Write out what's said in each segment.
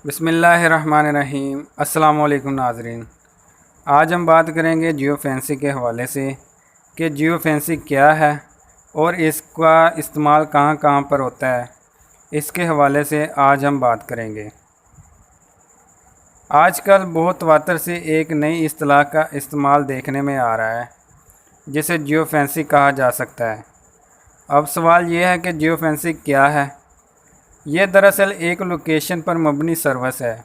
بسم اللہ الرحمن الرحیم۔ السلام علیکم ناظرین، آج ہم بات کریں گے جیو فینسی کے حوالے سے کہ جیو فینسی کیا ہے اور اس کا استعمال کہاں کہاں پر ہوتا ہے۔ اس کے حوالے سے آج ہم بات کریں گے۔ آج کل بہت تواتر سے ایک نئی اصطلاح کا استعمال دیکھنے میں آ رہا ہے جسے جیو فینسی کہا جا سکتا ہے۔ اب سوال یہ ہے کہ جیو فینسی کیا ہے؟ یہ دراصل ایک لوکیشن پر مبنی سروس ہے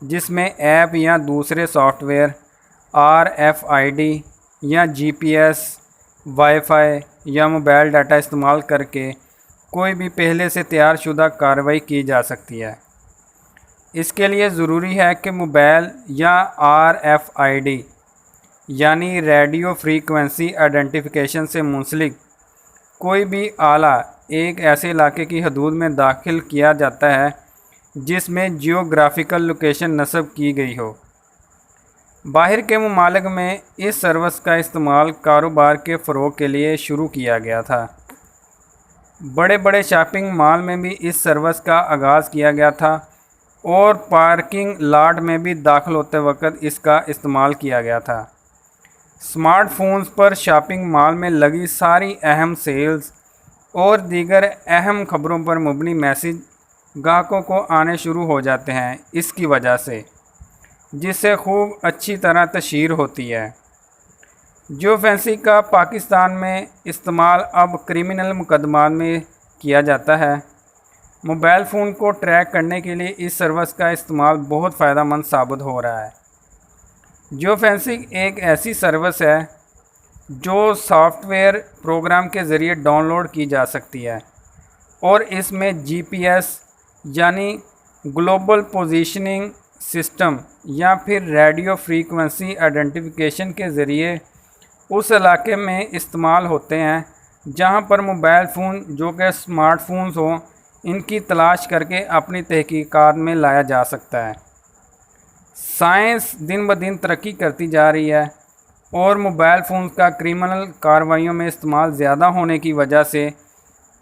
جس میں ایپ یا دوسرے سافٹ ویئر RFID یا GPS، وائی فائی یا موبائل ڈاٹا استعمال کر کے کوئی بھی پہلے سے تیار شدہ کارروائی کی جا سکتی ہے۔ اس کے لیے ضروری ہے کہ موبائل یا RFID یعنی ریڈیو فریکوینسی آئیڈینٹیفیکیشن سے منسلک کوئی بھی آلہ ایک ایسے علاقے کی حدود میں داخل کیا جاتا ہے جس میں جیوگرافیکل لوکیشن نصب کی گئی ہو۔ باہر کے ممالک میں اس سروس کا استعمال کاروبار کے فروغ کے لیے شروع کیا گیا تھا۔ بڑے بڑے شاپنگ مال میں بھی اس سروس کا آغاز کیا گیا تھا اور پارکنگ لاٹ میں بھی داخل ہوتے وقت اس کا استعمال کیا گیا تھا۔ اسمارٹ فونز پر شاپنگ مال میں لگی ساری اہم سیلز اور دیگر اہم خبروں پر مبنی میسج گاہکوں کو آنے شروع ہو جاتے ہیں اس کی وجہ سے، جس سے خوب اچھی طرح تشہیر ہوتی ہے۔ جیو فینسی کا پاکستان میں استعمال اب کرمنل مقدمات میں کیا جاتا ہے۔ موبائل فون کو ٹریک کرنے کے لیے اس سروس کا استعمال بہت فائدہ مند ثابت ہو رہا ہے۔ جیو فینسی ایک ایسی سروس ہے جو سافٹ ویئر پروگرام کے ذریعے ڈاؤن لوڈ کی جا سکتی ہے اور اس میں GPS یعنی گلوبل پوزیشننگ سسٹم یا پھر ریڈیو فریکوینسی آئیڈینٹیفیکیشن کے ذریعے اس علاقے میں استعمال ہوتے ہیں جہاں پر موبائل فون جو کہ اسمارٹ فونز ہوں ان کی تلاش کر کے اپنی تحقیقات میں لایا جا سکتا ہے۔ سائنس دن بدن ترقی کرتی جا رہی ہے اور موبائل فونز کا کرمنل کارروائیوں میں استعمال زیادہ ہونے کی وجہ سے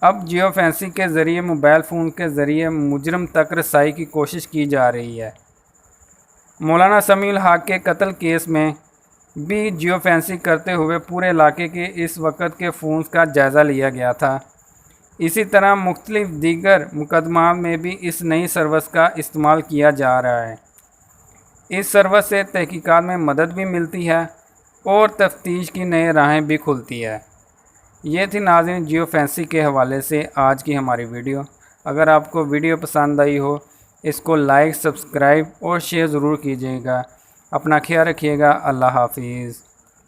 اب جیو فینسی کے ذریعے موبائل فون کے ذریعے مجرم تک رسائی کی کوشش کی جا رہی ہے۔ مولانا سمیع الحق کے قتل کیس میں بھی جیو فینسی کرتے ہوئے پورے علاقے کے اس وقت کے فونز کا جائزہ لیا گیا تھا۔ اسی طرح مختلف دیگر مقدمات میں بھی اس نئی سروس کا استعمال کیا جا رہا ہے۔ اس سروس سے تحقیقات میں مدد بھی ملتی ہے اور تفتیش کی نئی راہیں بھی کھلتی ہے۔ یہ تھی ناظرین جیو فینسی کے حوالے سے آج کی ہماری ویڈیو۔ اگر آپ کو ویڈیو پسند آئی ہو اس کو لائک، سبسکرائب اور شیئر ضرور کیجیے گا۔ اپنا خیال رکھیے گا۔ اللہ حافظ۔